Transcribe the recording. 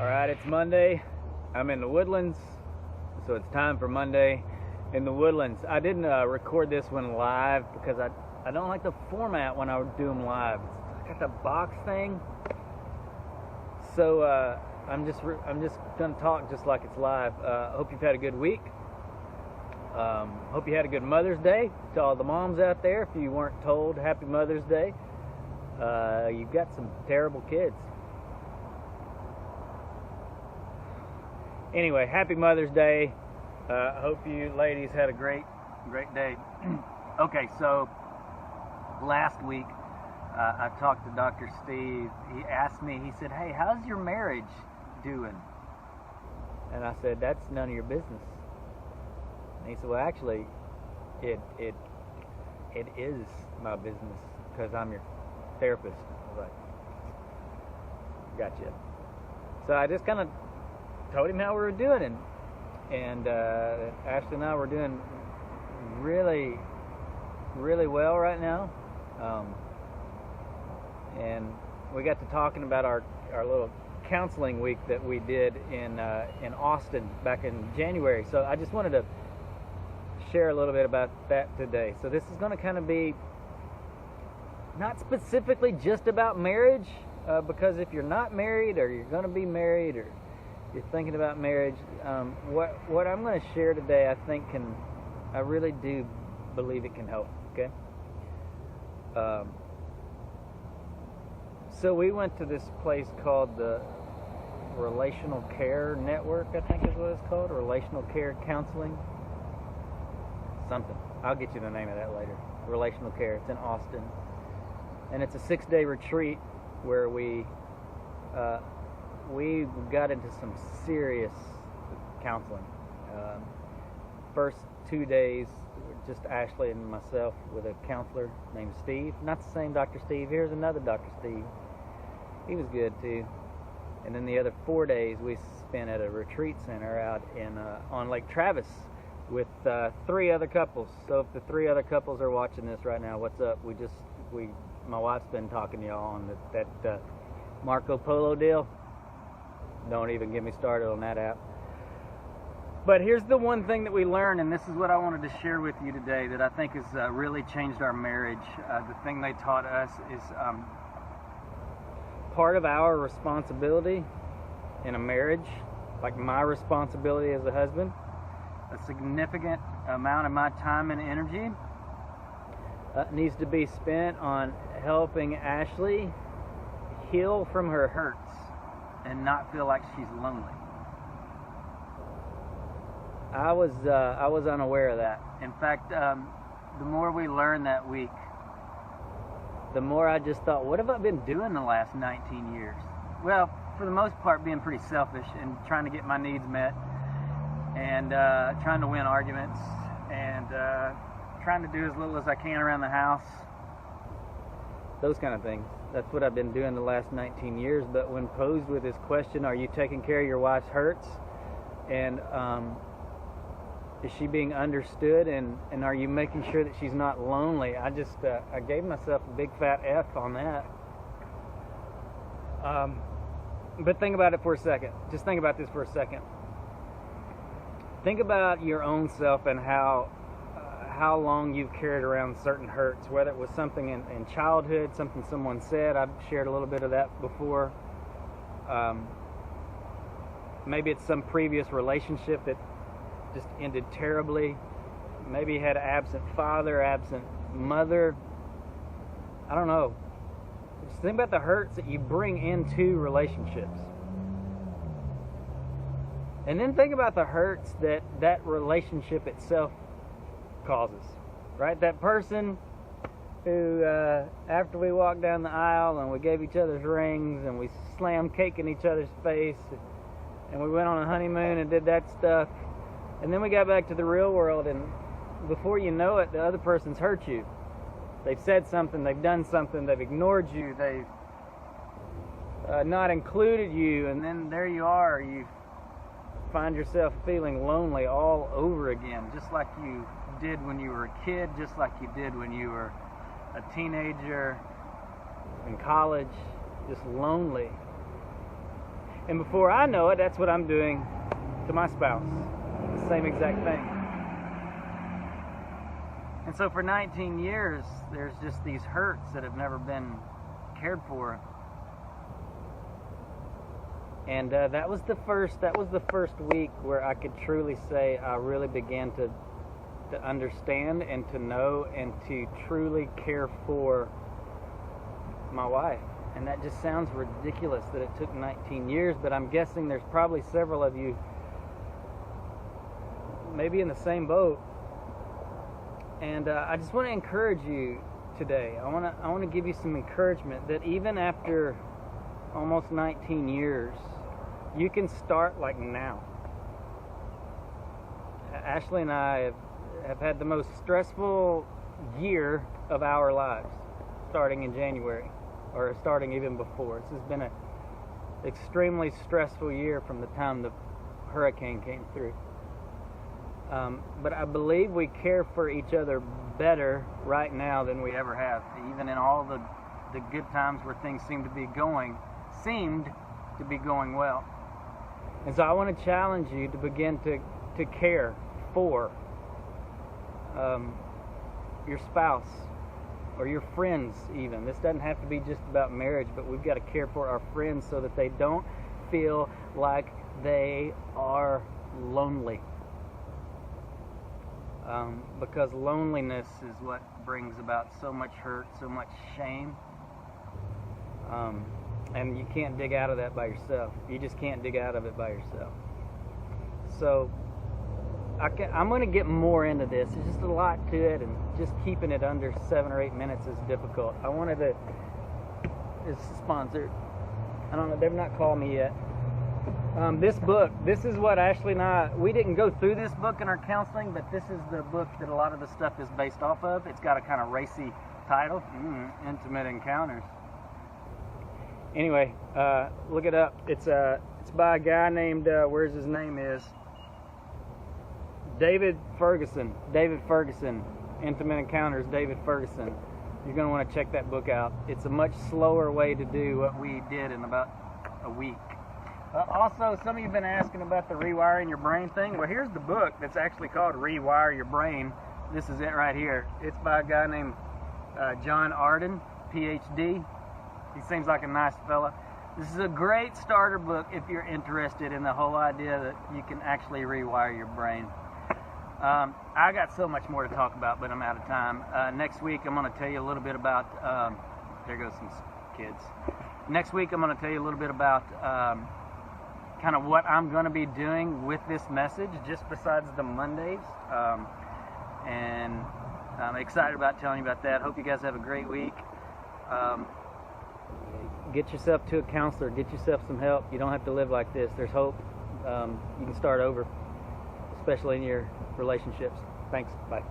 Alright, it's Monday. I'm in the Woodlands, so it's time for Monday in the Woodlands. I didn't record this one live because I don't like the format when I do them live. It's got the box thing. So I'm just gonna talk just like it's live. Hope you've had a good week. Hope you had a good Mother's Day to all the moms out there. If you weren't told, happy Mother's Day. You've got some terrible kids. Anyway, happy Mother's Day. Hope you ladies had a great day. Okay, so last week I talked to Dr. Steve. He asked me, he said, "Hey, how's your marriage doing?" And I said, "That's none of your business." And he said, "Well, actually, it is my business because I'm your therapist." I was like, "Gotcha." So I just kind of told him how we were doing, and Ashley and I were doing really well right now, and we got to talking about our little counseling week that we did in Austin back in January. So I just wanted to share a little bit about that today. So this is going to kind of be not specifically just about marriage, because if you're not married or you're going to be married or you're thinking about marriage, what I'm going to share today, I really do believe it can help. Okay. So we went to this place called the Relational Care Network, I think is what it's called, Relational Care Counseling, something. I'll get you the name of that later. Relational Care. It's in Austin, and it's a 6-day retreat where we got into some serious counseling. First 2 days, just Ashley and myself with a counselor named Steve. Not the same Dr. Steve. Here's another Dr. Steve. He was good too. And then the other 4 days we spent at a retreat center out on Lake Travis with 3 other couples. So if the 3 other couples are watching this right now, what's up? My wife's been talking to y'all on that Marco Polo deal. Don't even get me started on that app. But here's the one thing that we learned, and this is what I wanted to share with you today that I think has really changed our marriage. The thing they taught us is part of our responsibility in a marriage, like my responsibility as a husband, a significant amount of my time and energy needs to be spent on helping Ashley heal from her hurts and not feel like she's lonely. I was unaware of that. In fact, the more we learned that week, the more I just thought, what have I been doing the last 19 years? Well, for the most part, being pretty selfish and trying to get my needs met, and trying to win arguments, and trying to do as little as I can around the house. Those kind of things. That's what I've been doing the last 19 years. But when posed with this question, are you taking care of your wife's hurts? And is she being understood? And are you making sure that she's not lonely? I gave myself a big fat F on that. But think about it for a second. Just think about this for a second. Think about your own self and how long you've carried around certain hurts, whether it was something in childhood, something someone said. I've shared a little bit of that before. Maybe it's some previous relationship that just ended terribly. Maybe you had an absent father, absent mother. I don't know. Just think about the hurts that you bring into relationships. And then think about the hurts that relationship itself causes, right? That person who, after we walked down the aisle and we gave each other's rings and we slammed cake in each other's face and we went on a honeymoon and did that stuff, and then we got back to the real world, and before you know it, the other person's hurt you. They've said something, they've done something, they've ignored you, they've not included you, and then there you are, you find yourself feeling lonely all over again, just like you did when you were a kid, just like you did when you were a teenager, in college, just lonely. And before I know it, that's what I'm doing to my spouse. The same exact thing. And so for 19 years, there's just these hurts that have never been cared for. And that was the first week where I could truly say I really began to understand and to know and to truly care for my wife. And that just sounds ridiculous that it took 19 years, but I'm guessing there's probably several of you maybe in the same boat. And I just want to encourage you today. I want to give you some encouragement that even after almost 19 years, you can start like now. Ashley and I have had the most stressful year of our lives, starting in January, or starting even before. This has been an extremely stressful year from the time the hurricane came through. But I believe we care for each other better right now than we ever have, even in all the good times where things seemed to be going well. And so I want to challenge you to begin to care for your spouse or your friends even. This doesn't have to be just about marriage, but we've got to care for our friends so that they don't feel like they are lonely. Because loneliness is what brings about so much hurt, so much shame. And you can't dig out of that by yourself. You just can't dig out of it by yourself. So I'm going to get more into this. There's just a lot to it, and just keeping it under 7 or 8 minutes is difficult. I wanted to... It's sponsored. I don't know. They've not called me yet. This book, this is what Ashley and I... We didn't go through this book in our counseling, but this is the book that a lot of the stuff is based off of. It's got a kind of racy title. Intimate Encounters. Anyway, look it up. It's by a guy named, where's his name is? David Ferguson. David Ferguson. Intimate Encounters, David Ferguson. You're going to want to check that book out. It's a much slower way to do what we did in about a week. Also, some of you have been asking about the rewiring your brain thing. Well, here's the book that's actually called Rewire Your Brain. This is it right here. It's by a guy named John Arden, PhD. He seems like a nice fella. This is a great starter book if you're interested in the whole idea that you can actually rewire your brain. I got so much more to talk about, but I'm out of time. Next week, I'm going to tell you a little bit about... there goes some kids. Next week, I'm going to tell you a little bit about kind of what I'm going to be doing with this message, just besides the Mondays. And I'm excited about telling you about that. Hope you guys have a great week. Get yourself to a counselor. Get yourself some help. You don't have to live like this. There's hope. You can start over, especially in your relationships. Thanks. Bye.